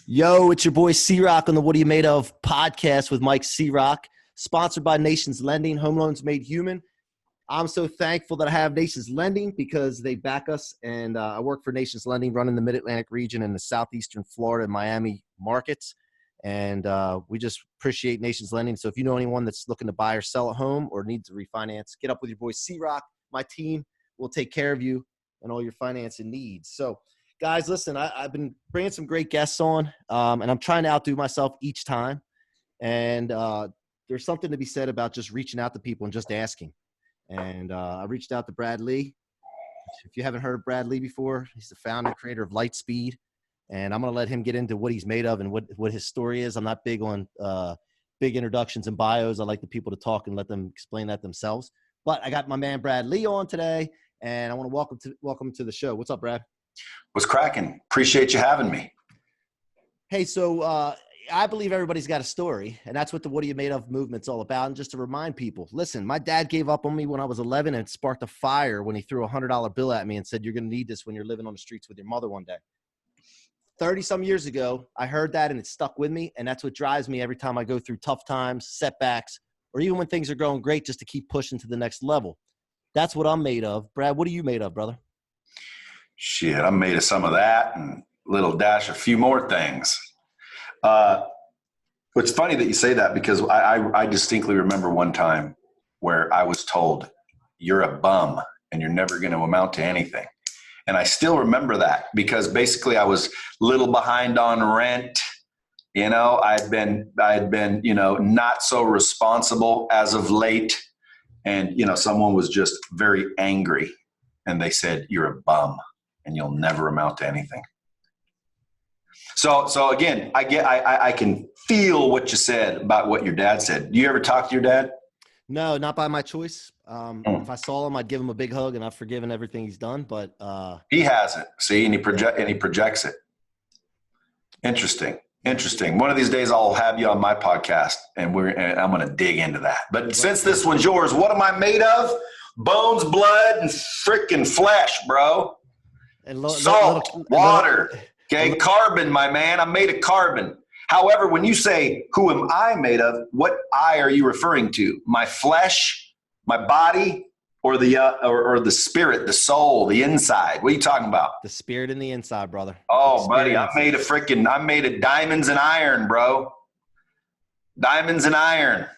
Yo, it's your boy C-Roc on the What Are You Made Of podcast with Mike C-Roc, sponsored by Nations Lending, Home Loans Made Human. I'm so thankful that I have Nations Lending because they back us, and I work for Nations Lending running the Mid-Atlantic region and the Southeastern Florida and Miami markets, and we just appreciate Nations Lending. So if you know anyone that's looking to buy or sell a home or needs to refinance, get up with your boy C-Roc. My team will take care of you and all your financing needs. So guys, listen, I've been bringing some great guests on, and I'm trying to outdo myself each time. And there's something to be said about just reaching out to people and just asking. And I reached out to Brad Lee. If you haven't heard of Brad Lee before, he's the founder and creator of LightSpeed. And I'm going to let him get into what he's made of and what his story is. I'm not big on big introductions and bios. I like the people to talk and let them explain that themselves. But I got my man Brad Lee on today, and I want to welcome him to the show. What's up, Brad? What's cracking? Appreciate you having me. Hey, so I believe everybody's got a story, and that's what the What Are You Made Of movement's all about. And just to remind people, listen, my dad gave up on me when I was 11 and sparked a fire when he threw a $100 bill at me and said, you're going to need this when you're living on the streets with your mother one day. 30-some years ago, I heard that, and it stuck with me, and that's what drives me every time I go through tough times, setbacks, or even when things are going great, just to keep pushing to the next level. That's what I'm made of. Brad, what are you made of, brother? Shit, I'm made of some of that and a few more things. It's funny that you say that because I distinctly remember one time where I was told, you're a bum and you're never going to amount to anything. And I still remember that because basically I was a little behind on rent. You know, I had been, not so responsible as of late. And, someone was just very angry and they said, you're a bum and you'll never amount to anything. So again, I can feel what you said about what your dad said. Do you ever talk to your dad? No, not by my choice. If I saw him, I'd give him a big hug, and I've forgiven everything he's done. But he hasn't. See, and he projects it. Interesting. One of these days, I'll have you on my podcast, and I'm going to dig into that. But since this one's yours, what am I made of? Bones, blood, and freaking flesh, bro. And salt, water, okay, carbon, my man. I'm made of carbon. However, when you say, who am I made of, what I are you referring to? My flesh, my body, or the spirit, the soul, the inside? What are you talking about? The spirit and the inside, brother. Oh, buddy, I'm made of diamonds and iron, bro. Diamonds and iron.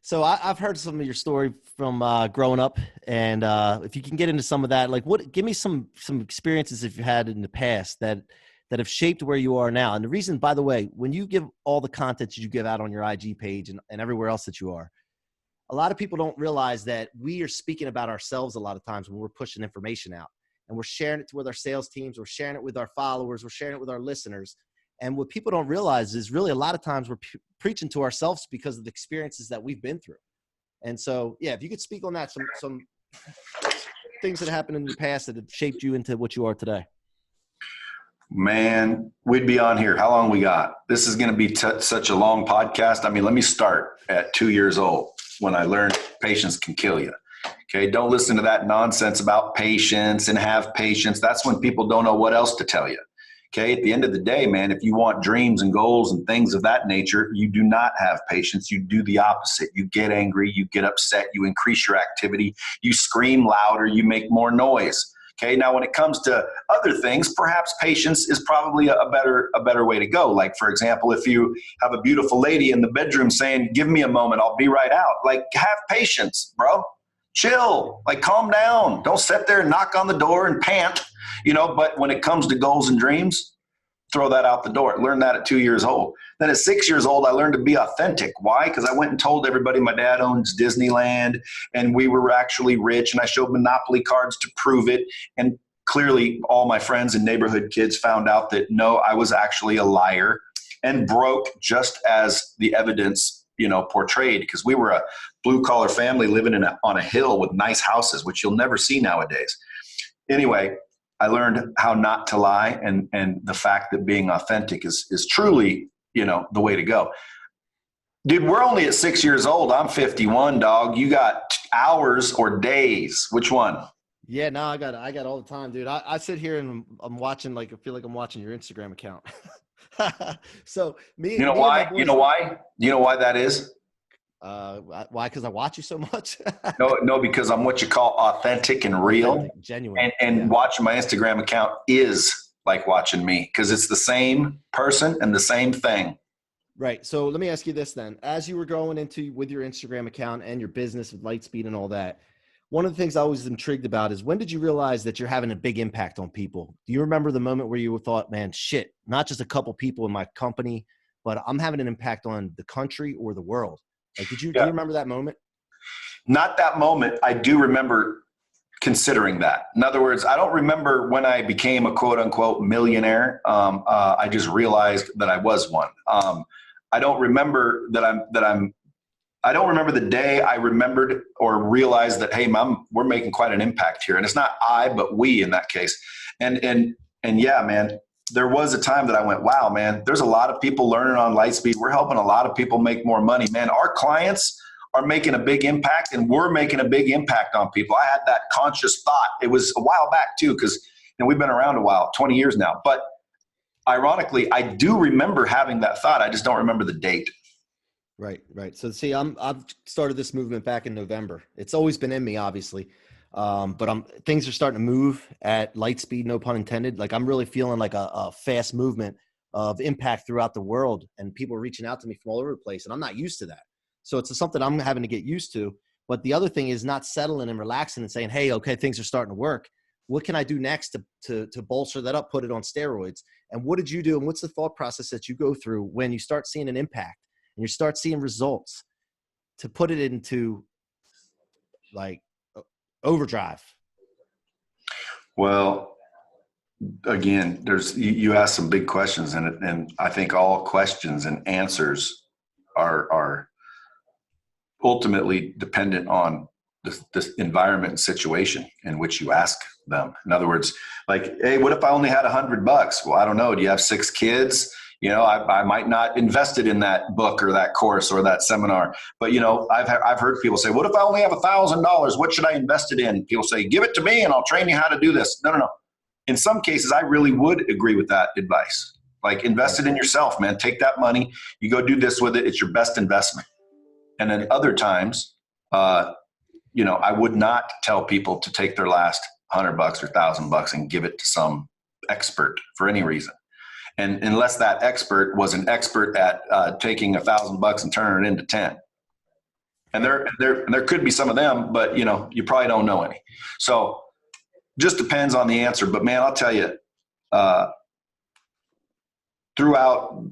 So I've heard some of your story from growing up, and if you can get into some of that, give me some experiences if you had in the past that have shaped where you are now. And the reason, by the way, when you give all the content you give out on your IG page and everywhere else that you are, a lot of people don't realize that we are speaking about ourselves a lot of times when we're pushing information out, and we're sharing it with our sales teams, we're sharing it with our followers, we're sharing it with our listeners. And what people don't realize is really a lot of times we're preaching to ourselves because of the experiences that we've been through. And so, yeah, if you could speak on that, some things that happened in the past that have shaped you into what you are today. Man, we'd be on here. How long we got? This is going to be such a long podcast. I mean, let me start at 2 years old when I learned patience can kill you. Okay, don't listen to that nonsense about patience and have patience. That's when people don't know what else to tell you. Okay, at the end of the day, man, if you want dreams and goals and things of that nature, you do not have patience. You do the opposite. You get angry, you get upset, you increase your activity, you scream louder, you make more noise. Okay, now when it comes to other things, perhaps patience is probably a better way to go. Like, for example, if you have a beautiful lady in the bedroom saying, give me a moment, I'll be right out. Like, have patience, bro. Chill, like calm down. Don't sit there and knock on the door and pant, but when it comes to goals and dreams, throw that out the door. Learned that at 2 years old. Then at 6 years old, I learned to be authentic. Why? Because I went and told everybody my dad owns Disneyland and we were actually rich, and I showed Monopoly cards to prove it. And clearly all my friends and neighborhood kids found out that no, I was actually a liar and broke, just as the evidence portrayed, because we were a blue collar family living on a hill with nice houses, which you'll never see nowadays. Anyway, I learned how not to lie, and the fact that being authentic is truly, the way to go. Dude, we're only at 6 years old. I'm 51, dog. You got hours or days? Which one? Yeah, no, I got all the time, dude. I sit here and I'm watching, I feel like I'm watching your Instagram account. So You know me and my why? You boys, know why? You know why that is? why? Because I watch you so much. No, no, because I'm what you call authentic and real. Authentic, genuine. And Yeah. watching my Instagram account is like watching me because it's the same person and the same thing. Right. So let me ask you this then. As you were going into with your Instagram account and your business with Lightspeed and all that, one of the things I was intrigued about is when did you realize that you're having a big impact on people? Do you remember the moment where you thought, man, shit, not just a couple people in my company, but I'm having an impact on the country or the world? Like, do you Yeah. remember that moment? Not that moment. I do remember considering that. In other words, I don't remember when I became a quote unquote millionaire. I just realized that I was one. I don't remember I don't remember the day I remembered or realized that, hey, mom, we're making quite an impact here. And it's not I, but we in that case. And yeah, man, there was a time that I went, wow, man, there's a lot of people learning on Lightspeed. We're helping a lot of people make more money, man. Our clients are making a big impact and we're making a big impact on people. I had that conscious thought. It was a while back too, because we've been around a while, 20 years now. But ironically, I do remember having that thought. I just don't remember the date. Right, right. So see, I've started this movement back in November. It's always been in me, obviously, but things are starting to move at light speed, no pun intended. Like I'm really feeling like a fast movement of impact throughout the world, and people are reaching out to me from all over the place, and I'm not used to that. So it's something I'm having to get used to. But the other thing is not settling and relaxing and saying, "Hey, okay, things are starting to work. What can I do next to bolster that up, put it on steroids?" And what did you do? And what's the thought process that you go through when you start seeing an impact? And you start seeing results to put it into like overdrive? Well, again, you asked some big questions, and I think all questions and answers are ultimately dependent on the environment and situation in which you ask them. In other words, like, hey, what if I only had $100? Well, I don't know. Do you have 6 kids? I might not invested in that book or that course or that seminar, but I've heard people say, what if I only have $1,000? What should I invest it in? People say, give it to me and I'll train you how to do this. No. In some cases, I really would agree with that advice. Like invest it in yourself, man. Take that money, you go do this with it. It's your best investment. And then other times, I would not tell people to take their last $100 or $1,000 and give it to some expert for any reason. And unless that expert was an expert at taking $1,000 and turning it into 10. And there could be some of them, but you probably don't know any. So just depends on the answer. But man, I'll tell you, throughout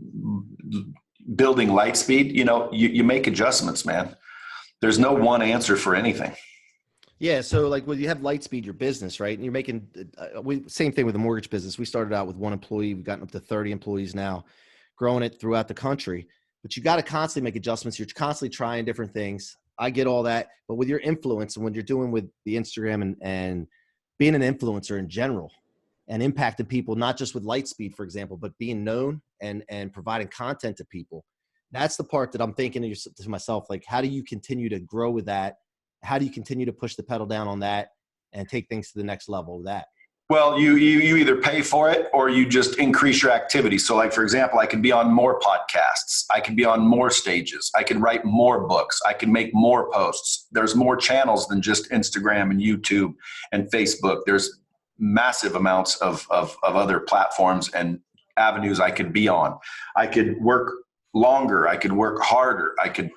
building Lightspeed, you make adjustments, man. There's no one answer for anything. Yeah. So like when you have Lightspeed, your business, right? And you're making same thing with the mortgage business. We started out with 1 employee. We've gotten up to 30 employees now, growing it throughout the country. But you got to constantly make adjustments. You're constantly trying different things. I get all that. But with your influence and when you're doing with the Instagram and being an influencer in general and impacting people, not just with Lightspeed, for example, but being known and providing content to people. That's the part that I'm thinking to myself, like, how do you continue to grow with that? How do you continue to push the pedal down on that and take things to the next level of that? Well, you either pay for it or you just increase your activity. So like, for example, I could be on more podcasts. I could be on more stages. I could write more books. I can make more posts. There's more channels than just Instagram and YouTube and Facebook. There's massive amounts of other platforms and avenues I could be on. I could work longer. I could work harder. I could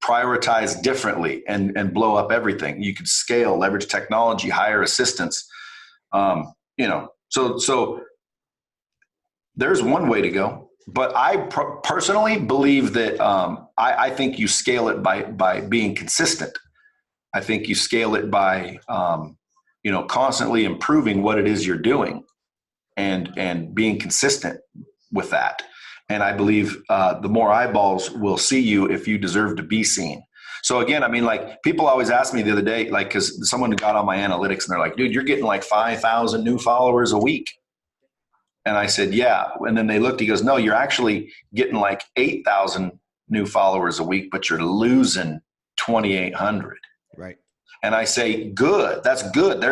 prioritize differently and blow up everything. You could scale, leverage technology, hire assistants. So there's one way to go, but I personally believe that I think you scale it by being consistent. I think you scale it by constantly improving what it is you're doing and being consistent with that. And I believe the more eyeballs will see you if you deserve to be seen. So again, I mean, like people always ask me the other day, like, cause someone got on my analytics and they're like, dude, you're getting like 5,000 new followers a week. And I said, yeah. And then they looked, he goes, no, you're actually getting like 8,000 new followers a week, but you're losing 2,800. Right. And I say, good, that's good.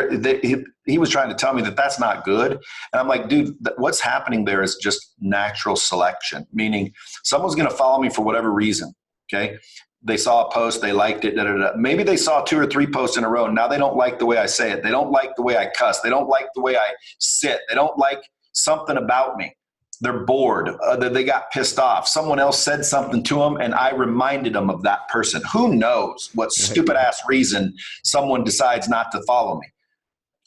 He was trying to tell me that that's not good. And I'm like, dude, what's happening there is just natural selection, meaning someone's going to follow me for whatever reason. Okay. They saw a post, they liked it. Da, da, da. Maybe they saw 2 or 3 posts in a row. Now they don't like the way I say it. They don't like the way I cuss. They don't like the way I sit. They don't like something about me. They're bored. They got pissed off. Someone else said something to them, and I reminded them of that person. Who knows what stupid ass reason someone decides not to follow me?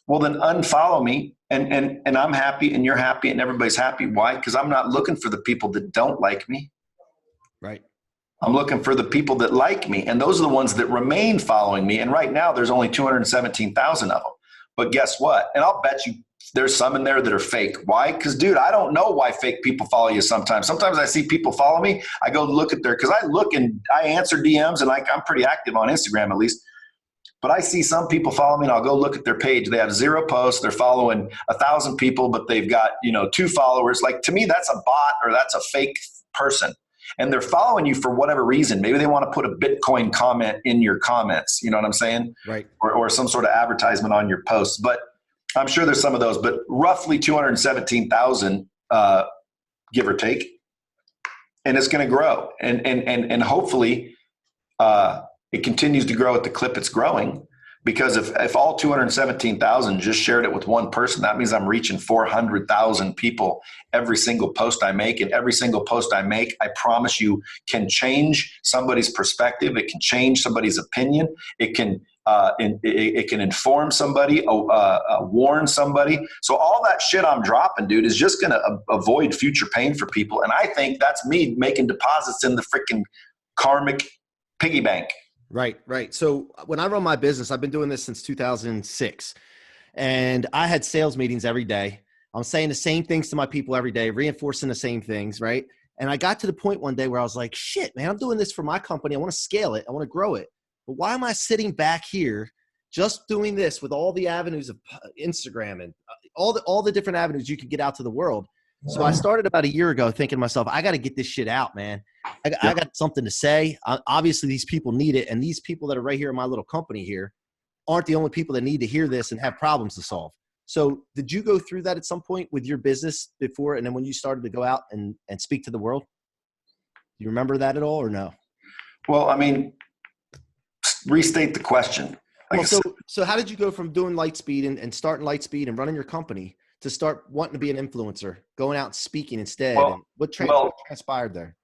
Well, then unfollow me, and I'm happy, and you're happy, and everybody's happy. Why? Because I'm not looking for the people that don't like me. Right. I'm looking for the people that like me, and those are the ones that remain following me. And right now, there's only 217,000 of them. But guess what? And I'll bet you there's some in there that are fake. Why? Because, dude, I don't know why fake people follow you sometimes. Sometimes I see people follow me. I go look at because I look and I answer DMs, and I'm pretty active on Instagram at least. But I see some people follow me, and I'll go look at their page. They have 0 posts. They're following 1,000 people, but they've got 2 followers. Like, to me, that's a bot or that's a fake person. And they're following you for whatever reason. Maybe they want to put a Bitcoin comment in your comments. You know what I'm saying? Right. Or some sort of advertisement on your posts. But I'm sure there's some of those, but roughly 217,000, give or take. And it's going to grow. And hopefully it continues to grow at the clip it's growing. Because if all 217,000 just shared it with one person, that means I'm reaching 400,000 people every single post I make. And every single post I make, I promise you, can change somebody's perspective. It can change somebody's opinion. It can inform somebody, warn somebody. So all that shit I'm dropping, dude, is just going to avoid future pain for people. And I think that's me making deposits in the freaking karmic piggy bank. Right. So when I run my business, I've been doing this since 2006, and I had sales meetings every day. I'm saying the same things to my people every day, reinforcing the same things. Right. And I got to the point one day where I was like, shit, man, I'm doing this for my company. I want to scale it. I want to grow it. But why am I sitting back here just doing this with all the avenues of Instagram and all the different avenues you could get out to the world? So I started about a year ago thinking to myself, I got to get this shit out, man. I got something to say. Obviously, these people need it. And these people that are right here in my little company here aren't the only people that need to hear this and have problems to solve. So did you go through that at some point with your business before? And then when you started to go out and speak to the world, do you remember that at all or no? Well, I mean, restate the question. So how did you go from doing LightSpeed and starting LightSpeed and running your company to start wanting to be an influencer, going out and speaking instead? Well, what transpired there?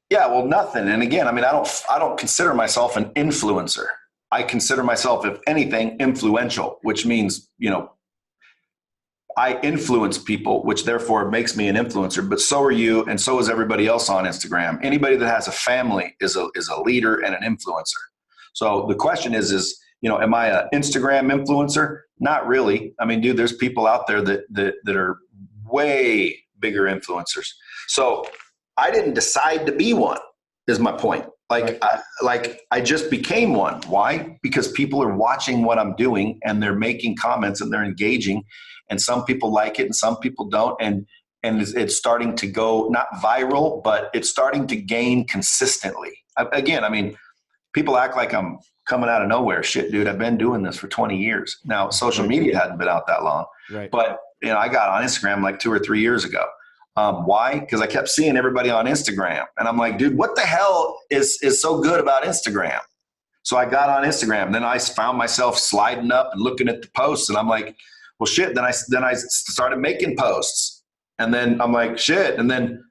Yeah, well, nothing. And again, I mean, I don't consider myself an influencer. I consider myself, if anything, influential, which means, I influence people, which therefore makes me an influencer, but so are you. And so is everybody else on Instagram. Anybody that has a family is a leader and an influencer. So the question is, am I an Instagram influencer? Not really. I mean, dude, there's people out there that are way bigger influencers. So I didn't decide to be one, is my point. I just became one. Why? Because people are watching what I'm doing and they're making comments and they're engaging, and some people like it and some people don't. And it's starting to go not viral, but it's starting to gain consistently. Again, I mean, people act like I'm coming out of nowhere. Shit, dude, I've been doing this for 20 years. Now, social media hadn't been out that long, right? But I got on Instagram like 2 or 3 years ago. Why? Because I kept seeing everybody on Instagram. And I'm like, dude, what the hell is so good about Instagram? So I got on Instagram. Then I found myself sliding up and looking at the posts. And I'm like, well, shit. Then I started making posts. And then I'm like, shit. And then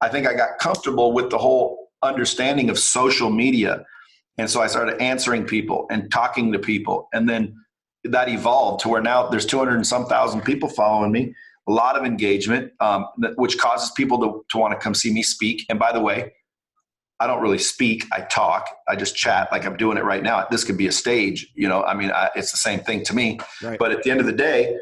I think I got comfortable with the whole understanding of social media. And so I started answering people and talking to people. And then that evolved to where now there's 200 and some thousand people following me. A lot of engagement, which causes people to want to come see me speak. And by the way, I don't really speak. I talk. I just chat like I'm doing it right now. This could be a stage. It's the same thing to me. Right. But at the end of the day,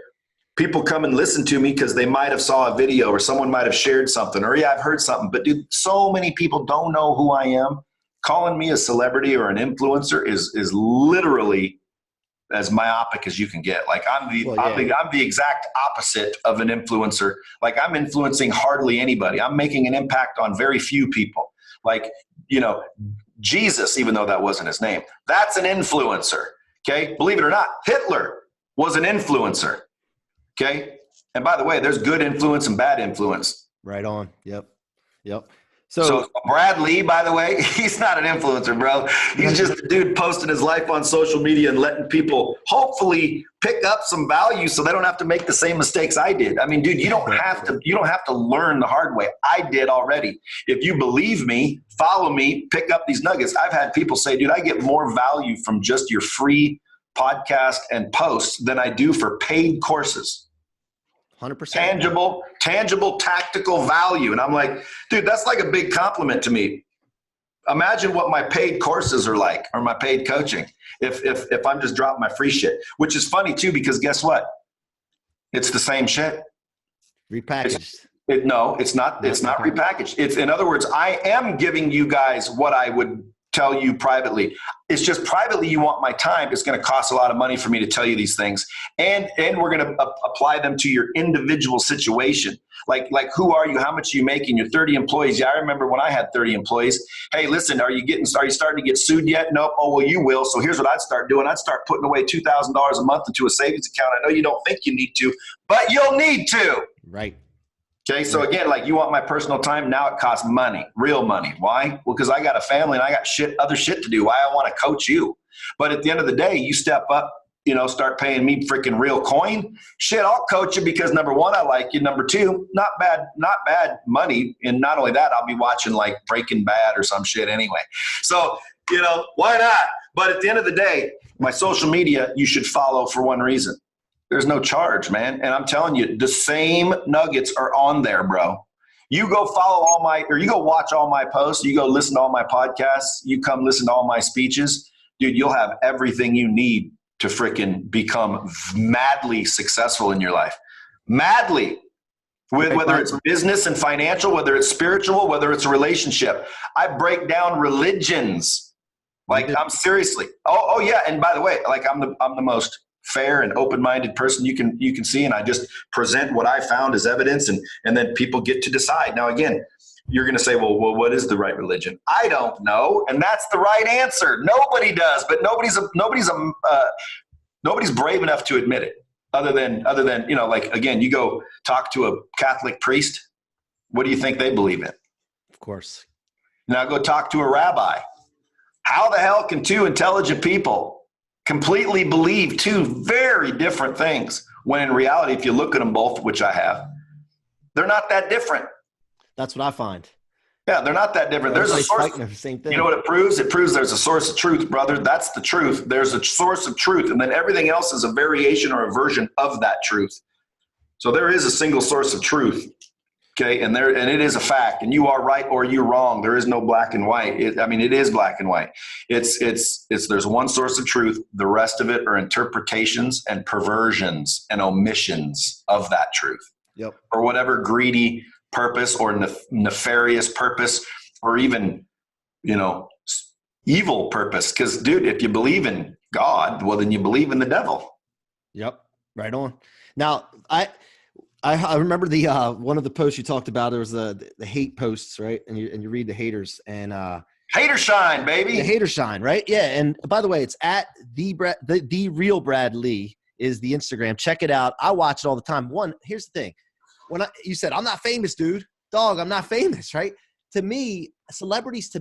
people come and listen to me because they might have saw a video or someone might have shared something or, I've heard something. But dude, so many people don't know who I am. Calling me a celebrity or an influencer is literally as myopic as you can get. Like I'm the exact opposite of an influencer. Like I'm influencing hardly anybody. I'm making an impact on very few people. Like, Jesus, even though that wasn't his name, that's an influencer. Okay. Believe it or not, Hitler was an influencer. Okay. And by the way, there's good influence and bad influence. Right on. Yep. So Brad Lee, by the way, he's not an influencer, bro. He's just a dude posting his life on social media and letting people hopefully pick up some value so they don't have to make the same mistakes I did. I mean, dude, you don't have to learn the hard way. I did already. If you believe me, follow me, pick up these nuggets. I've had people say, dude, I get more value from just your free podcast and posts than I do for paid courses. 100%. Tangible, tactical value. And I'm like, dude, that's like a big compliment to me. Imagine what my paid courses are like, or my paid coaching, if I'm just dropping my free shit, which is funny too, because guess what? It's the same shit. Repackaged. No, it's not repackaged. It's, in other words, I am giving you guys what I would tell you privately. It's just privately you want my time. It's going to cost a lot of money for me to tell you these things. And we're going to apply them to your individual situation. Like who are you? How much are you making? You're 30 employees. Yeah, I remember when I had 30 employees. Hey, listen, are you starting to get sued yet? Nope. Oh, well, you will. So here's what I'd start doing. I'd start putting away $2,000 a month into a savings account. I know you don't think you need to, but you'll need to. Right. Okay, so again, like you want my personal time, now it costs money, real money. Why? Well, because I got a family and I got other shit to do. Why I want to coach you. But at the end of the day, you step up, start paying me freaking real coin. Shit, I'll coach you because number one, I like you. Number two, not bad money. And not only that, I'll be watching like Breaking Bad or some shit anyway. So, why not? But at the end of the day, my social media, you should follow for one reason. There's no charge, man. And I'm telling you, the same nuggets are on there, bro. You go you go watch all my posts, you go listen to all my podcasts, you come listen to all my speeches, dude, you'll have everything you need to freaking become madly successful in your life. Madly. Whether it's business and financial, whether it's spiritual, whether it's a relationship. I break down religions. Like I'm seriously. Oh yeah. And by the way, like I'm the most fair and open-minded person you can see, and I just present what I found as evidence, and then people get to decide. Now again, you're going to say, well, what is the right religion? I don't know, and that's the right answer. Nobody does, but nobody's brave enough to admit it. Other than like again, you go talk to a Catholic priest. What do you think they believe in? Of course. Now go talk to a rabbi. How the hell can two intelligent people completely believe two very different things when in reality, if you look at them both, which I have, they're not that different. That's what I find. Yeah, they're not that different. There's a source. The same thing. You know what it proves? It proves there's a source of truth, brother. That's the truth. There's a source of truth, and then everything else is a variation or a version of that truth. So there is a single source of truth. Okay, and it is a fact, and you are right or you're wrong. There is no black and white. It is black and white. It's there's one source of truth. The rest of it are interpretations and perversions and omissions of that truth. Yep. For whatever greedy purpose or nefarious purpose, or even evil purpose. Because dude, if you believe in God, well then you believe in the devil. Yep. Right on. Now I remember the one of the posts you talked about. There was the hate posts, right? And you read the haters and hater shine, baby. The hater shine, right? Yeah. And by the way, it's at the real Brad Lee is the Instagram. Check it out. I watch it all the time. Here's the thing. You said I'm not famous, dude. Dog, I'm not famous, right? To me, celebrities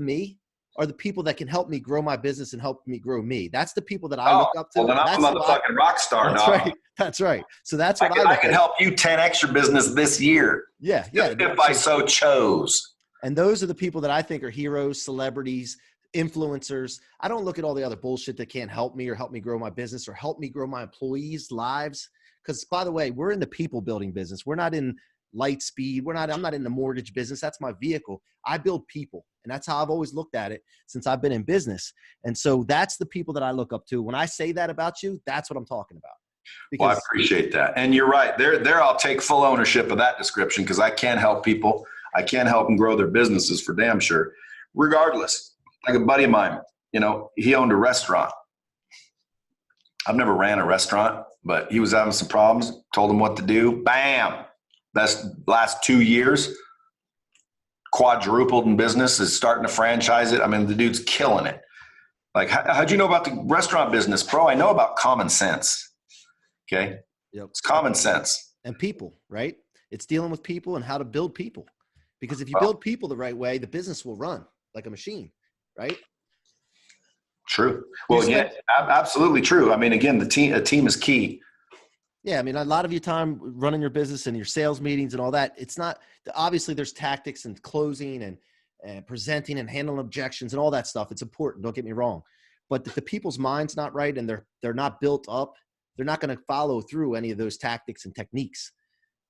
are the people that can help me grow my business and help me grow me. That's the people that I look up to. Well, then I'm a motherfucking rock star, that's dog. Right. That's right. So that's what I can help you 10x your business this year. Yeah. If I so chose. And those are the people that I think are heroes, celebrities, influencers. I don't look at all the other bullshit that can't help me or help me grow my business or help me grow my employees' lives. Because by the way, we're in the people building business. We're not in LightSpeed. I'm not in the mortgage business. That's my vehicle. I build people. And that's how I've always looked at it since I've been in business. And so that's the people that I look up to. When I say that about you, that's what I'm talking about. Well, I appreciate that. And you're right. There I'll take full ownership of that description because I can help people. I can help them grow their businesses for damn sure. Regardless, like a buddy of mine, he owned a restaurant. I've never ran a restaurant, but he was having some problems. Told him what to do. Bam. That's last 2 years. Quadrupled in business, is starting to franchise it. I mean, the dude's killing it. Like, how'd you know about the restaurant business? Bro, I know about common sense. Okay. Yep. It's common sense. And people, right? It's dealing with people and how to build people. Because if you Well, build people the right way, the business will run like a machine, right? true. Well, yeah, absolutely true. I mean, again, a team is key. Yeah, I mean, a lot of your time running your business and your sales meetings and all that, it's not, obviously there's tactics and closing and presenting and handling objections and all that stuff. It's important. Don't get me wrong. But if the people's mind's not right and they're not built up, they're not going to follow through any of those tactics and techniques.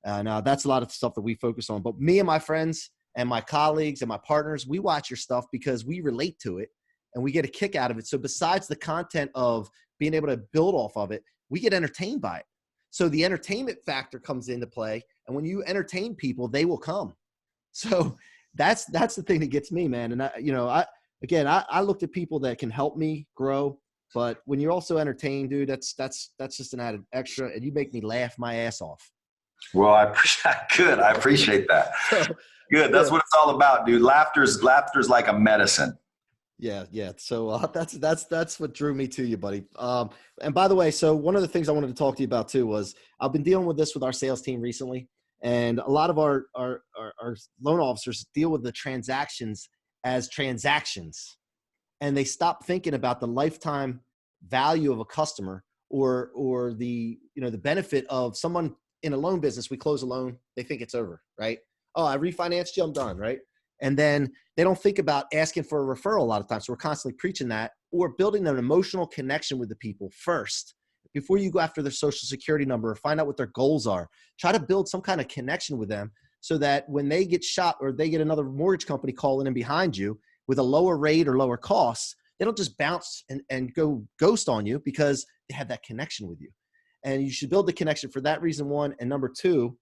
Now that's a lot of stuff that we focus on. But me and my friends and my colleagues and my partners, we watch your stuff because we relate to it and we get a kick out of it. So besides the content of being able to build off of it, we get entertained by it. So the entertainment factor comes into play. And when you entertain people, they will come. So that's the thing that gets me, man. And I looked at people that can help me grow. But when you're also entertained, dude, that's just an added extra. And you make me laugh my ass off. Well, I appreciate that. Good. That's what it's all about, dude. Laughter's like a medicine. Yeah. So that's what drew me to you, buddy. And by the way, so one of the things I wanted to talk to you about too was I've been dealing with this with our sales team recently, and a lot of our loan officers deal with the transactions as transactions, and they stop thinking about the lifetime value of a customer or the benefit of someone in a loan business. We close a loan, they think it's over, right? Oh, I refinanced you, I'm done, right? And then they don't think about asking for a referral a lot of times. So we're constantly preaching that, or building an emotional connection with the people first before you go after their social security number or find out what their goals are. Try to build some kind of connection with them so that when they get shot or they get another mortgage company calling in behind you with a lower rate or lower costs, they don't just bounce and go ghost on you because they have that connection with you. And you should build the connection for that reason, one. And number two,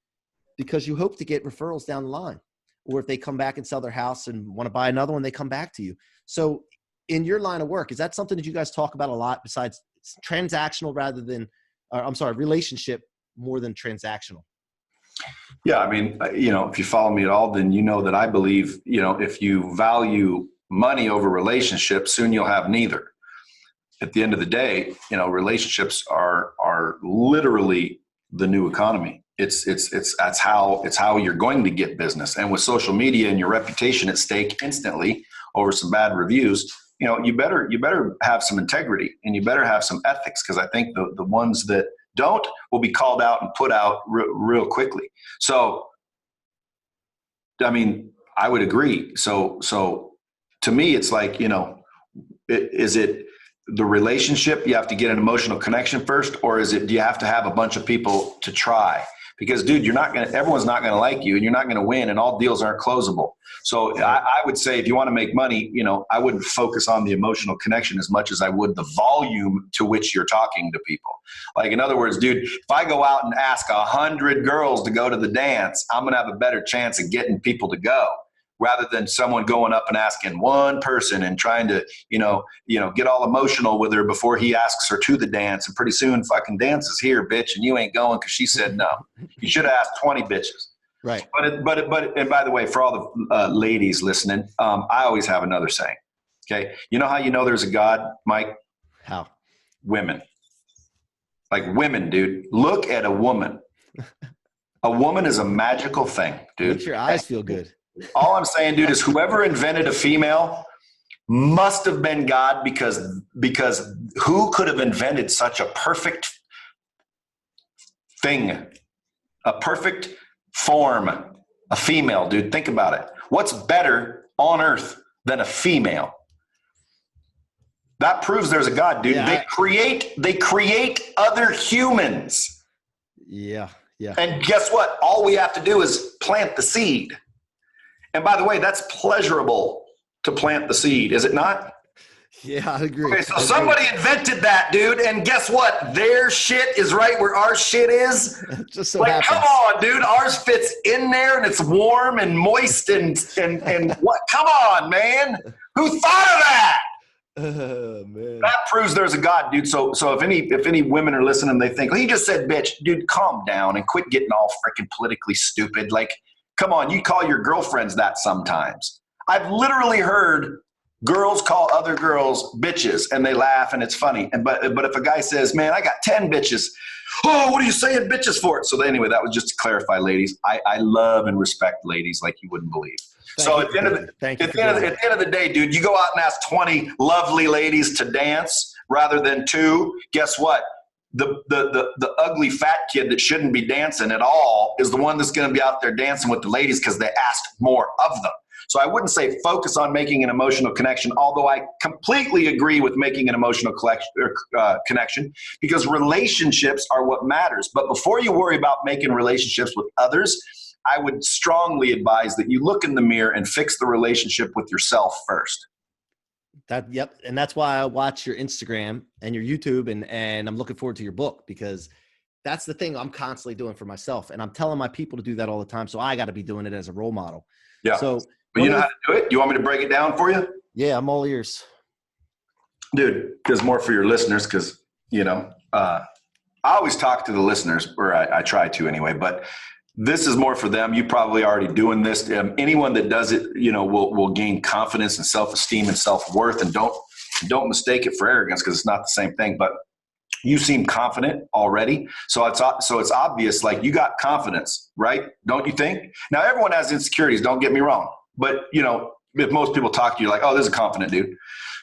because you hope to get referrals down the line. Or if they come back and sell their house and want to buy another one, they come back to you. So in your line of work, is that something that you guys talk about a lot besides transactional relationship more than transactional? Yeah. I mean, if you follow me at all, then you know that I believe, if you value money over relationships, soon you'll have neither. At the end of the day, relationships are literally the new economy. It's how you're going to get business. And with social media and your reputation at stake instantly over some bad reviews, you better have some integrity and you better have some ethics, because I think the ones that don't will be called out and put out real quickly. So, I mean, I would agree. So to me, it's like, is it the relationship? You have to get an emotional connection first, or do you have to have a bunch of people to try? Because, dude, everyone's not going to like you and you're not going to win, and all deals aren't closable. So I would say if you want to make money, I wouldn't focus on the emotional connection as much as I would the volume to which you're talking to people. Like, in other words, dude, if I go out and ask 100 girls to go to the dance, I'm going to have a better chance of getting people to go, rather than someone going up and asking one person and trying to, get all emotional with her before he asks her to the dance. And pretty soon fucking dance is here, bitch. And you ain't going because she said no. You should have asked 20 bitches. Right. But and by the way, for all the ladies listening, I always have another saying. Okay. You know how there's a God, Mike? How? Women. Like women, dude. Look at a woman. A woman is a magical thing, dude. Makes your eyes feel good. All I'm saying, dude, is whoever invented a female must have been God, because who could have invented such a perfect thing, a perfect form, a female, dude? Think about it. What's better on earth than a female? That proves there's a God, dude. Yeah. They create other humans. Yeah. And guess what? All we have to do is plant the seed. And by the way, that's pleasurable to plant the seed, is it not? Yeah, I agree. Okay, so somebody invented that, dude, and guess what? Their shit is right where our shit is. Just so happens. Come on, dude. Ours fits in there and it's warm and moist and what? Come on, man. Who thought of that? Man. That proves there's a God, dude. So if any women are listening, they think, well, he just said bitch. Dude, calm down and quit getting all freaking politically stupid. Like, come on, you call your girlfriends that sometimes. I've literally heard Girls call other girls bitches and they laugh and it's funny. But if a guy says, man, I got 10 bitches. Oh, what are you saying bitches for? So anyway, that was just to clarify, ladies. I love and respect ladies like you wouldn't believe. So at the end of the day, dude, you go out and ask 20 lovely ladies to dance rather than 2. Guess what? The ugly fat kid that shouldn't be dancing at all is the one that's going to be out there dancing with the ladies because they asked more of them. So I wouldn't say focus on making an emotional connection, although I completely agree with making an emotional connection because relationships are what matters. But before you worry about making relationships with others, I would strongly advise that you look in the mirror and fix the relationship with yourself first. Yep. And that's why I watch your Instagram and your YouTube and I'm looking forward to your book because that's the thing I'm constantly doing for myself. And I'm telling my people to do that all the time. So I got to be doing it as a role model. Yeah. So, but you know how to do it? You want me to break it down for you? Yeah, I'm all ears. Dude, there's more for your listeners because, I always talk to the listeners, or I try to anyway, but this is more for them. You probably already doing this. Anyone that does it, will gain confidence and self-esteem and self-worth. And don't mistake it for arrogance because it's not the same thing. But you seem confident already. So it's obvious, like you got confidence, right? Don't you think? Now, everyone has insecurities. Don't get me wrong. But, if most people talk to you like, oh, this is a confident dude.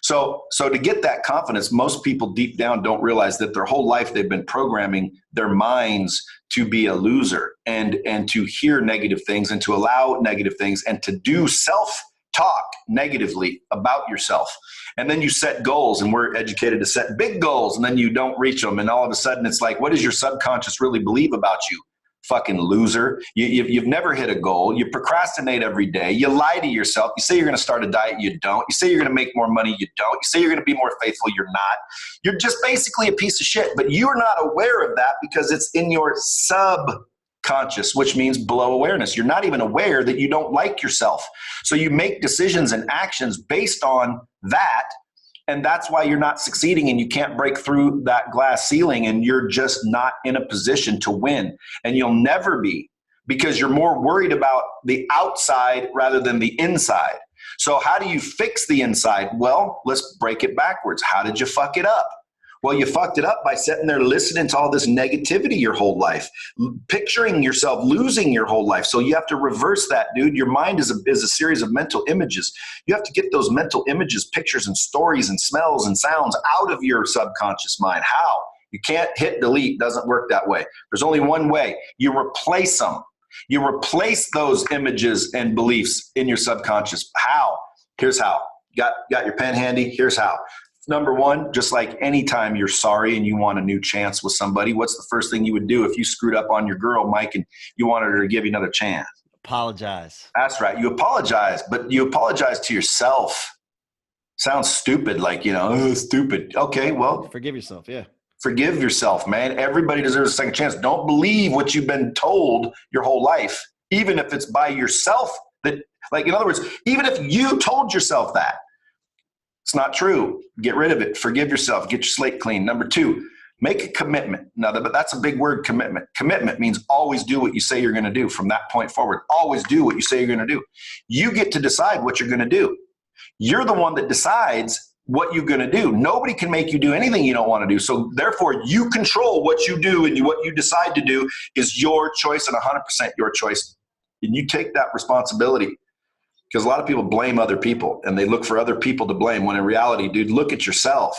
So to get that confidence, most people deep down don't realize that their whole life they've been programming their minds to be a loser and to hear negative things and to allow negative things and to do self-talk negatively about yourself. And then you set goals, and we're educated to set big goals, and then you don't reach them. And all of a sudden it's like, what does your subconscious really believe about you? Fucking loser. You've never hit a goal. You procrastinate every day. You lie to yourself. You say you're going to start a diet. You don't. You say you're going to make more money. You don't. You say you're going to be more faithful. You're not. You're just basically a piece of shit, but you're not aware of that because it's in your subconscious, which means below awareness. You're not even aware that you don't like yourself. So you make decisions and actions based on that. And that's why you're not succeeding and you can't break through that glass ceiling and you're just not in a position to win. And you'll never be because you're more worried about the outside rather than the inside. So how do you fix the inside? Well, let's break it backwards. How did you fuck it up? Well, you fucked it up by sitting there listening to all this negativity your whole life, picturing yourself losing your whole life. So you have to reverse that, dude. Your mind is a series of mental images. You have to get those mental images, pictures, and stories and smells and sounds out of your subconscious mind. How? You can't hit delete. It doesn't work that way. There's only one way. You replace them. You replace those images and beliefs in your subconscious. How? Here's how. Got your pen handy? Here's how. Number one, just like anytime you're sorry and you want a new chance with somebody, what's the first thing you would do if you screwed up on your girl, Mike, and you wanted her to give you another chance? Apologize. That's right. You apologize, but you apologize to yourself. Sounds stupid, like, stupid. Okay, well. Forgive yourself, yeah. Forgive yourself, man. Everybody deserves a second chance. Don't believe what you've been told your whole life, even if it's by yourself. In other words, even if you told yourself that. It's not true. Get rid of it. Forgive yourself. Get your slate clean. Number two, make a commitment. Now, that's a big word, commitment. Commitment means always do what you say you're going to do from that point forward. Always do what you say you're going to do. You get to decide what you're going to do. You're the one that decides what you're going to do. Nobody can make you do anything you don't want to do. So therefore, you control what you do, and what you decide to do is your choice and 100% your choice. And you take that responsibility. Because a lot of people blame other people and they look for other people to blame when in reality, dude, look at yourself.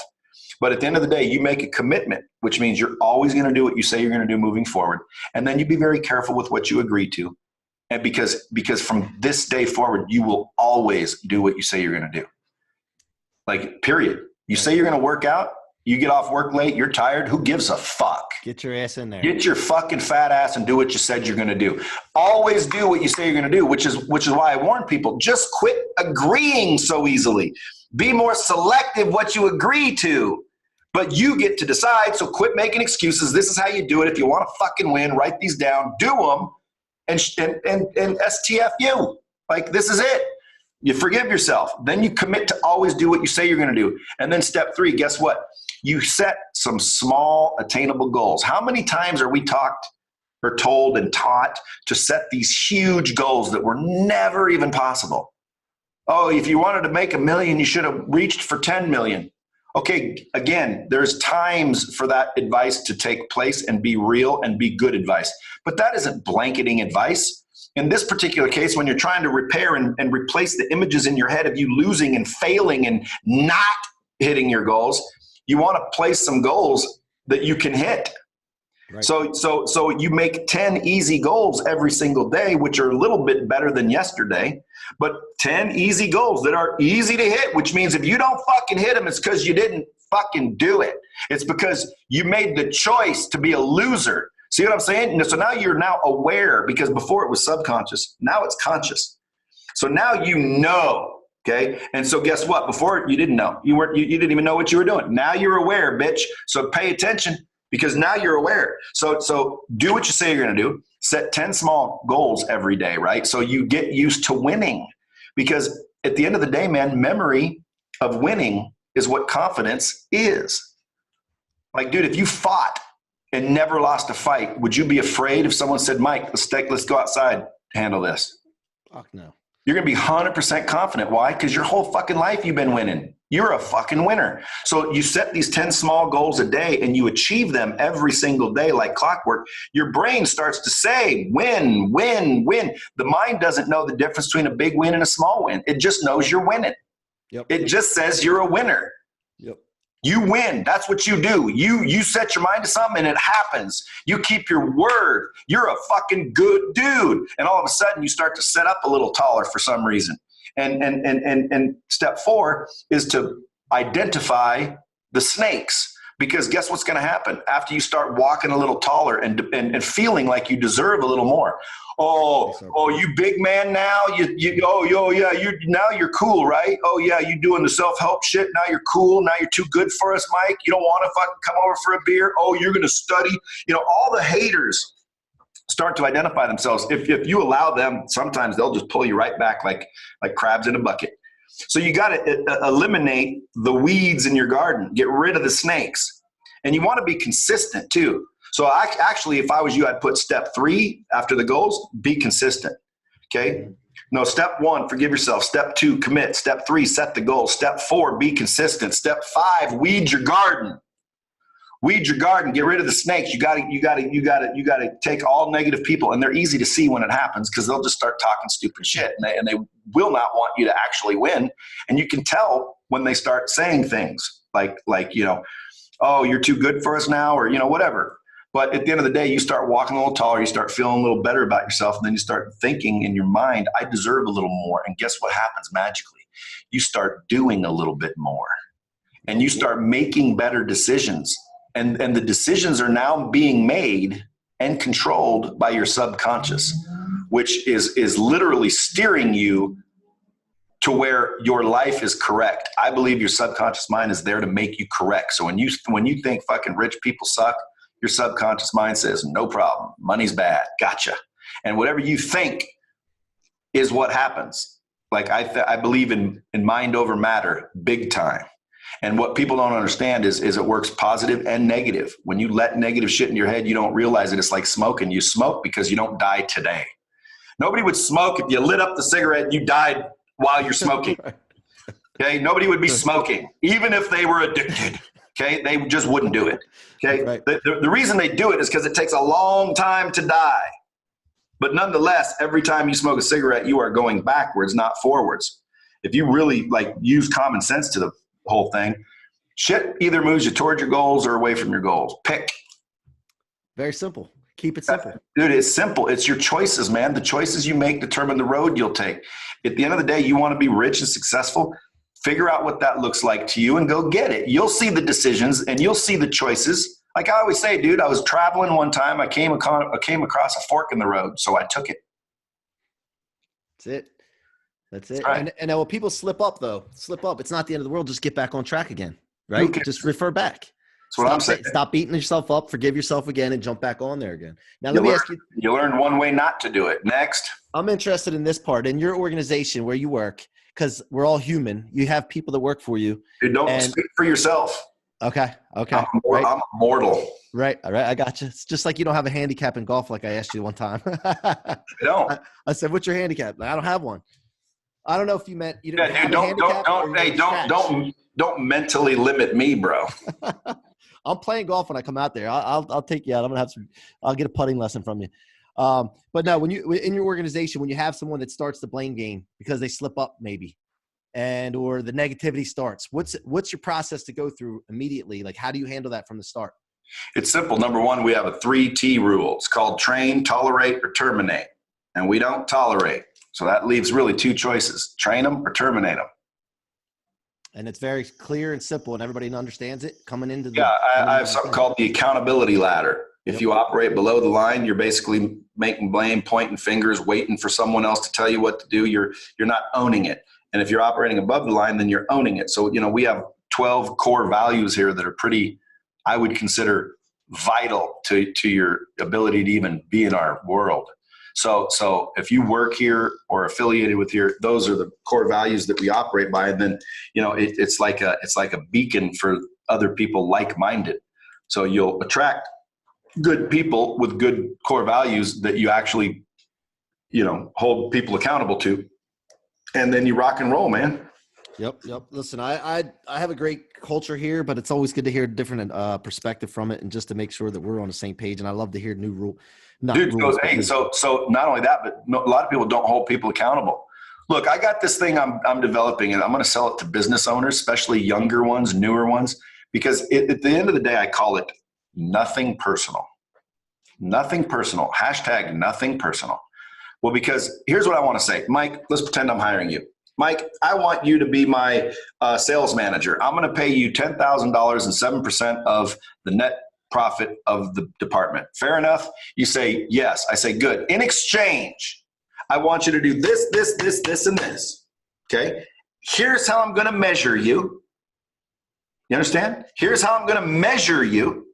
But at the end of the day, you make a commitment, which means you're always going to do what you say you're going to do moving forward. And then you be very careful with what you agree to. And because from this day forward, you will always do what you say you're going to do. Like, period. You say you're going to work out. You get off work late. You're tired. Who gives a fuck? Get your ass in there. Get your fucking fat ass and do what you said you're going to do. Always do what you say you're going to do, which is why I warn people, just quit agreeing so easily. Be more selective what you agree to. But you get to decide, so quit making excuses. This is how you do it. If you want to fucking win, write these down, do them, and STFU. Like, this is it. You forgive yourself. Then you commit to always do what you say you're going to do. And then step 3, guess what? You set some small attainable goals. How many times are we talked or told and taught to set these huge goals that were never even possible? Oh, if you wanted to make $1 million, you should have reached for 10 million. Okay, again, there's times for that advice to take place and be real and be good advice. But that isn't blanketing advice. In this particular case, when you're trying to repair and replace the images in your head of you losing and failing and not hitting your goals, you want to place some goals that you can hit. Right. So you make 10 easy goals every single day, which are a little bit better than yesterday, but 10 easy goals that are easy to hit, which means if you don't fucking hit them, it's because you didn't fucking do it. It's because you made the choice to be a loser. See what I'm saying? So now you're now aware, because before it was subconscious. Now it's conscious. So now you know. Okay. And so guess what? Before you didn't know. You didn't even know what you were doing. Now you're aware, bitch. So pay attention, because now you're aware. So do what you say you're going to do. Set 10 small goals every day, right? So you get used to winning, because at the end of the day, man, memory of winning is what confidence is. Like, dude, if you fought and never lost a fight, would you be afraid if someone said, Mike, let's go outside, handle this? Fuck no. You're going to be 100% confident. Why? Because your whole fucking life you've been winning. You're a fucking winner. So you set these 10 small goals a day and you achieve them every single day like clockwork. Your brain starts to say, win, win, win. The mind doesn't know the difference between a big win and a small win. It just knows you're winning. Yep. It just says you're a winner. Yep. You win. That's what you do. You set your mind to something and it happens. You keep your word. You're a fucking good dude. And all of a sudden you start to set up a little taller for some reason. And step 4 is to identify the snakes, because guess what's going to happen after you start walking a little taller and feeling like you deserve a little more? Oh, you big man now. Now you're cool, right? Oh yeah, you doing the self-help shit. Now you're cool. Now you're too good for us, Mike. You don't want to fucking come over for a beer. Oh, you're going to study. All the haters start to identify themselves. If you allow them, sometimes they'll just pull you right back like crabs in a bucket. So you got to eliminate the weeds in your garden. Get rid of the snakes. And you want to be consistent too. So actually, if I was you, I'd put step 3 after the goals, be consistent. Okay. No, step 1, forgive yourself. Step 2, commit. Step 3, set the goal. Step 4, be consistent. Step 5, weed your garden. Weed your garden. Get rid of the snakes. You got to take all negative people, and they're easy to see when it happens, because they'll just start talking stupid shit, and they will not want you to actually win. And you can tell when they start saying things like oh, you're too good for us now, or whatever. But at the end of the day, you start walking a little taller, you start feeling a little better about yourself, and then you start thinking in your mind, I deserve a little more. And guess what happens magically? You start doing a little bit more, and you start making better decisions. And the decisions are now being made and controlled by your subconscious, which is literally steering you to where your life is correct. I believe your subconscious mind is there to make you correct. So when you think fucking rich people suck, your subconscious mind says, no problem. Money's bad. Gotcha. And whatever you think is what happens. Like I believe in mind over matter big time. And what people don't understand is it works positive and negative. When you let negative shit in your head, you don't realize it. It's like smoking. You smoke because you don't die today. Nobody would smoke if you lit up the cigarette and you died while you're smoking. Okay. Nobody would be smoking, even if they were addicted. Okay. They just wouldn't do it. Okay. Right. The reason they do it is because it takes a long time to die. But nonetheless, every time you smoke a cigarette, you are going backwards, not forwards. If you really use common sense to the whole thing, shit either moves you towards your goals or away from your goals. Pick. Very simple. Keep it simple. Dude, it's simple. It's your choices, man. The choices you make determine the road you'll take. At the end of the day, you want to be rich and successful. Figure out what that looks like to you and go get it. You'll see the decisions and you'll see the choices. Like I always say, dude, I was traveling one time. I came across a fork in the road, so I took it. That's it. Right. And when people slip up, it's not the end of the world. Just get back on track again, right? Okay. Just refer back. That's what I'm saying. Stop beating yourself up, forgive yourself again, and jump back on there again. Now, let me ask you. You learned one way not to do it. Next. I'm interested in this part. In your organization where you work, because we're all human, you have people that work for you. Dude, don't speak for yourself. Okay. I'm mortal. Right. All right. I got you. It's just like you don't have a handicap in golf like I asked you one time. I don't. I said, what's your handicap? I don't have one. I don't know if you meant you didn't Yeah, have dude, a handicap. don't mentally limit me, bro. I'm playing golf when I come out there. I'll take you out. I'll get a putting lesson from you. But no, when you in your organization, when you have someone that starts the blame game because they slip up maybe, or the negativity starts, what's your process to go through immediately? Like, how do you handle that from the start? It's simple. Number one, we have a 3T rule. It's called train, tolerate, or terminate. And we don't tolerate. So that leaves really two choices: train them or terminate them. And it's very clear and simple, and everybody understands it coming into the. I have something called the accountability ladder. If you operate below the line, you're basically making blame, pointing fingers, waiting for someone else to tell you what to do. You're not owning it. And if you're operating above the line, then you're owning it. So, we have 12 core values here that are pretty, I would consider, vital to your ability to even be in our world. So if you work here or affiliated with here, those are the core values that we operate by. And then, it's like a beacon for other people like-minded. So you'll attract good people with good core values that you actually, hold people accountable to. And then you rock and roll, man. Yep. Listen, I have a great culture here, but it's always good to hear a different perspective from it, and just to make sure that we're on the same page. And I love to hear new rule. Dude, so not only that, but a lot of people don't hold people accountable. Look, I got this thing I'm developing, and I'm going to sell it to business owners, especially younger ones, newer ones, because at the end of the day, I call it nothing personal. Nothing personal. # nothing personal. Well, because here's what I want to say. Mike, let's pretend I'm hiring you. Mike, I want you to be my sales manager. I'm going to pay you $10,000 and 7% of the net profit of the department. Fair enough? You say, yes. I say, good. In exchange, I want you to do this, and this. Okay? Here's how I'm going to measure you. You understand? Here's how I'm going to measure you.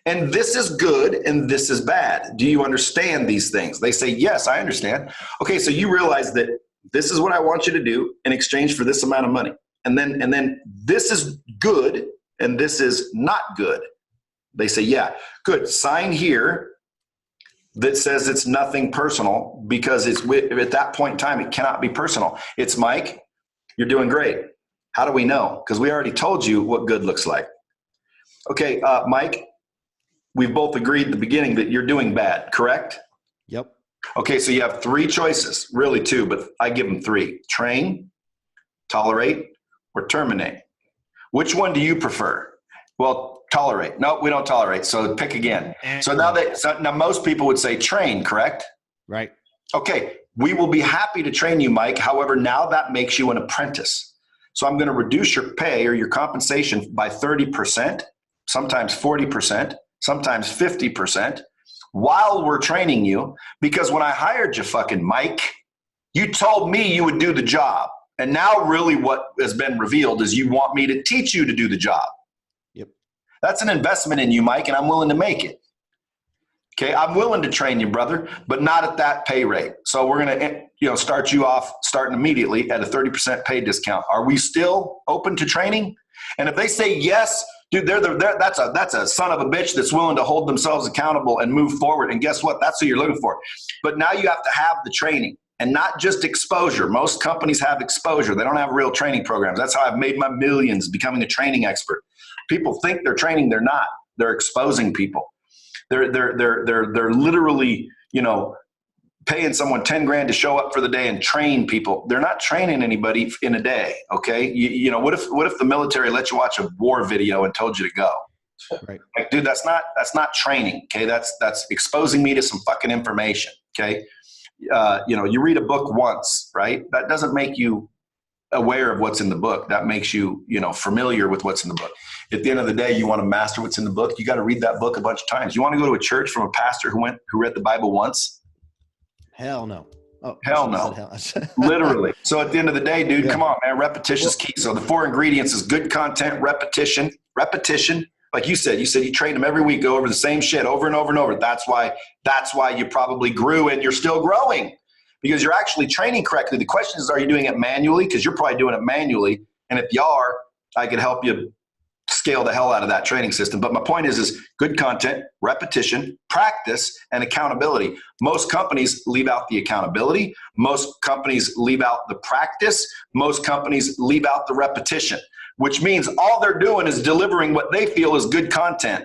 And this is good and this is bad. Do you understand these things? They say, yes, I understand. Okay, so you realize that this is what I want you to do in exchange for this amount of money. And then this is good and this is not good. They say, yeah, good. Sign here that says it's nothing personal, because at that point in time, it cannot be personal. It's Mike, you're doing great. How do we know? Because we already told you what good looks like. Okay, Mike, we've both agreed at the beginning that you're doing bad, correct? Yep. Okay, so you have three choices, really two, but I give them three: train, tolerate, or terminate. Which one do you prefer? Well, tolerate. No, we don't tolerate. So pick again. So now most people would say train, correct? Right. Okay, we will be happy to train you, Mike. However, now that makes you an apprentice. So I'm going to reduce your pay or your compensation by 30%, sometimes 40%, sometimes 50%, while we're training you, because when I hired you, fucking Mike, you told me you would do the job. And now really what has been revealed is you want me to teach you to do the job. Yep. That's an investment in you, Mike, and I'm willing to make it. Okay, I'm willing to train you, brother, but not at that pay rate. So we're going to, start you off starting immediately at a 30% pay discount. Are we still open to training? And if they say yes, dude, that's a son of a bitch that's willing to hold themselves accountable and move forward. And guess what? That's who you're looking for. But now you have to have the training, and not just exposure. Most companies have exposure. They don't have real training programs. That's how I've made my millions becoming a training expert. People think they're training. They're not. They're exposing people. They're literally, paying someone 10 grand to show up for the day and train people. They're not training anybody in a day. Okay. What if the military let you watch a war video and told you to go? Right. Like, dude, that's not training. Okay. That's exposing me to some fucking information. Okay. You read a book once, right? That doesn't make you aware of what's in the book. That makes you, familiar with what's in the book. At the end of the day, you want to master what's in the book. You got to read that book a bunch of times. You want to go to a church from a pastor who read the Bible once? Hell no. Oh, hell no. Literally. So at the end of the day, dude, Come on, man. Repetition is key. So the 4 ingredients is good content, repetition. Like you said you train them every week, go over the same shit over and over and over. That's why you probably grew and you're still growing, because you're actually training correctly. The question is, are you doing it manually? Because you're probably doing it manually. And if you are, I could help you scale the hell out of that training system. But my point is good content, repetition, practice, and accountability. Most companies leave out the accountability. Most companies leave out the practice. Most companies leave out the repetition, which means all they're doing is delivering what they feel is good content.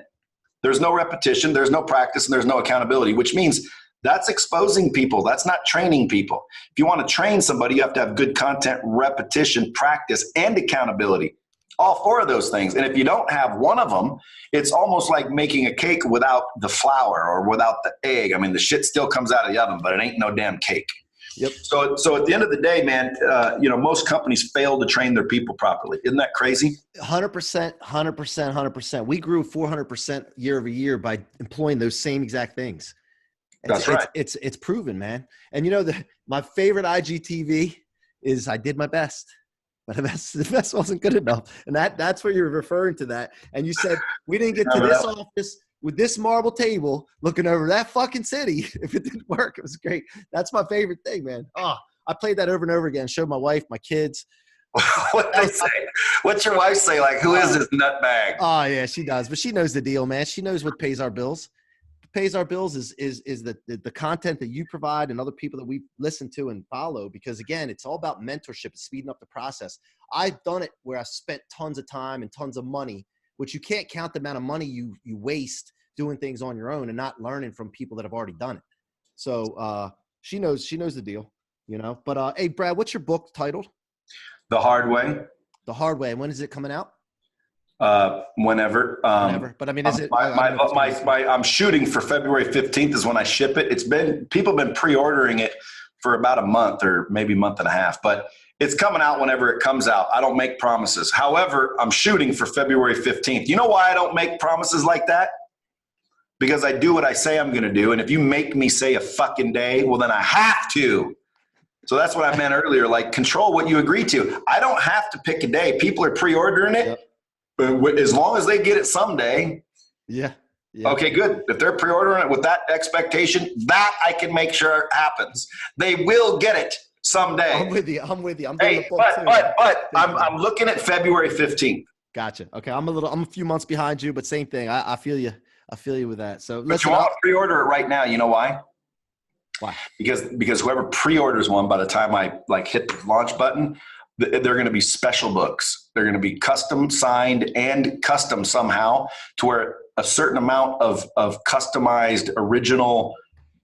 There's no repetition, there's no practice, and there's no accountability, which means that's exposing people. That's not training people. If you want to train somebody, you have to have good content, repetition, practice, and accountability. All four of those things. And if you don't have one of them, it's almost like making a cake without the flour or without the egg. I mean, the shit still comes out of the oven, but it ain't no damn cake. Yep. So at the end of the day, man, most companies fail to train their people properly. Isn't that crazy? 100%, 100%. We grew 400% year over year by employing those same exact things. That's right. It's proven, man. And my favorite IGTV is I did my best. But the best wasn't good enough. And that's where you're referring to that. And you said, we didn't get to this office with this marble table looking over that fucking city if it didn't work. It was great. That's my favorite thing, man. Oh, I played that over and over again. Showed my wife, my kids. What they say? What's your wife say? Like, who is this nutbag? Oh, yeah, she does. But she knows the deal, man. She knows what pays our bills. Pays our bills is the content that you provide and other people that we listen to and follow, because again, it's all about mentorship and speeding up the process. I've done it where I spent tons of time and tons of money, which you can't count the amount of money you waste doing things on your own and not learning from people that have already done it. So she knows the deal, but hey, Brad, what's your book titled? The Hard Way. The Hard Way. And when is it coming out? Whenever. But I mean, is it? I'm shooting for February 15th is when I ship it. People have been pre-ordering it for about a month or maybe a month and a half, but it's coming out whenever it comes out. I don't make promises. However, I'm shooting for February 15th. You know why I don't make promises like that? Because I do what I say I'm going to do. And if you make me say a fucking day, well, then I have to. So that's what I meant earlier. Like, control what you agree to. I don't have to pick a day. People are pre-ordering it. Yep. But as long as they get it someday. Yeah. Okay, good. If they're pre-ordering it with that expectation, that I can make sure happens. They will get it someday. I'm with you. I'm doing the book too. But I'm looking at February 15th. Gotcha. Okay. I'm a few months behind you, but same thing. I feel you. I feel you with that. So but you want to pre-order it right now. You know why? Why? Because whoever pre-orders one, by the time I hit the launch button, they're going to be special books. They're going to be custom signed and custom somehow, to where a certain amount of customized original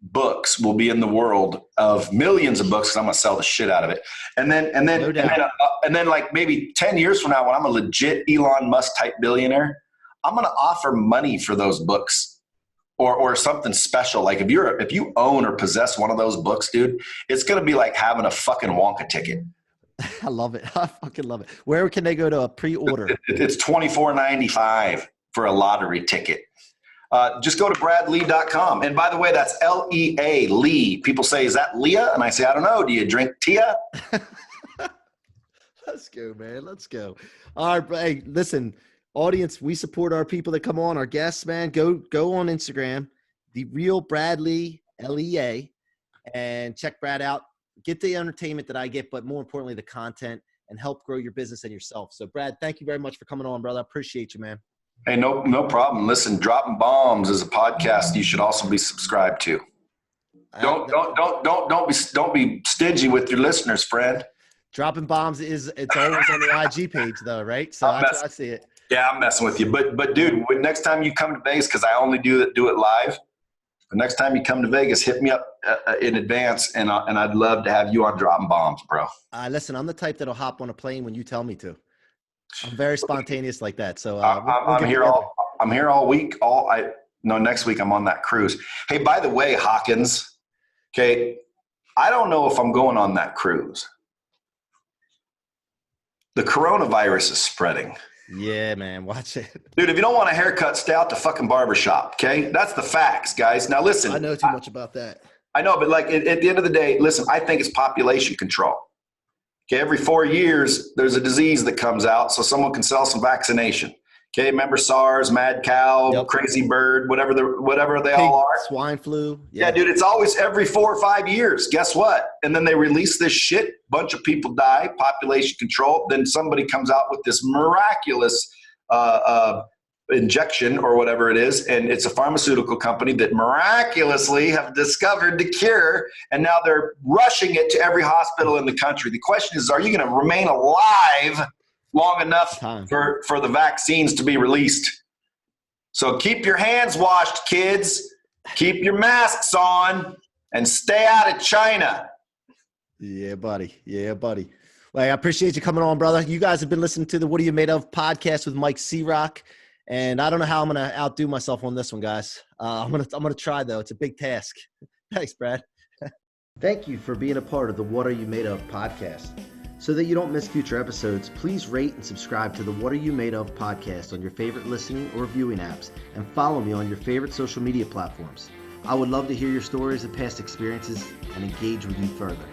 books will be in the world of millions of books. 'Cause I'm going to sell the shit out of it. And then like maybe 10 years from now, when I'm a legit Elon Musk type billionaire, I'm going to offer money for those books or something special. Like if you own or possess one of those books, dude, it's going to be like having a fucking Wonka ticket. I love it. I fucking love it. Where can they go to a pre-order? It's $24.95 for a lottery ticket. Just go to bradlee.com. And by the way, that's L-E-A, Lee. People say, is that Leah? And I say, I don't know. Do you drink Tia? Let's go, man. Let's go. All right. Hey, listen, audience, we support our people that come on, our guests, man. Go on Instagram, The Real Bradley, L-E-A, and check Brad out. Get the entertainment that I get, but more importantly, the content, and help grow your business and yourself. So Brad, thank you very much for coming on, brother. I appreciate you, man. Hey, no problem. Listen, Dropping Bombs is a podcast you should also be subscribed to. Don't be stingy with your listeners, friend. Dropping Bombs it's always on the IG page though, right? So that's how I see it. Yeah, I'm messing with you. But dude, next time you come to Vegas, because I only do it live. The next time you come to Vegas, hit me up in advance, and I'd love to have you on Dropping Bombs, bro. Listen, I'm the type that'll hop on a plane when you tell me to. I'm very spontaneous like that. So I'm here all week. Next week I'm on that cruise. Hey, by the way, Hawkins, okay, I don't know if I'm going on that cruise. The coronavirus is spreading. Yeah, man. Watch it. Dude, if you don't want a haircut, stay out the fucking barbershop, okay? That's the facts, guys. Now, listen. I know too much about that. I know, but at the end of the day, listen, I think it's population control. Okay, every 4 years, there's a disease that comes out so someone can sell some vaccination. Okay, remember SARS, mad cow, yep. Crazy bird, whatever they all are. Swine flu. Yeah, dude, it's always every 4 or 5 years. Guess what? And then they release this shit. Bunch of people die, population control. Then somebody comes out with this miraculous injection or whatever it is, and it's a pharmaceutical company that miraculously have discovered the cure, and now they're rushing it to every hospital in the country. The question is, are you going to remain alive long enough for the vaccines to be released? So keep your hands washed, kids. Keep your masks on and stay out of China. Yeah, buddy. Yeah, buddy. Well, I appreciate you coming on, brother. You guys have been listening to the What Are You Made Of podcast with Mike C-Roc. And I don't know how I'm going to outdo myself on this one, guys. I'm going to try, though. It's a big task. Thanks, Brad. Thank you for being a part of the What Are You Made Of podcast. So that you don't miss future episodes, please rate and subscribe to the What Are You Made Of podcast on your favorite listening or viewing apps, and follow me on your favorite social media platforms. I would love to hear your stories of past experiences and engage with you further.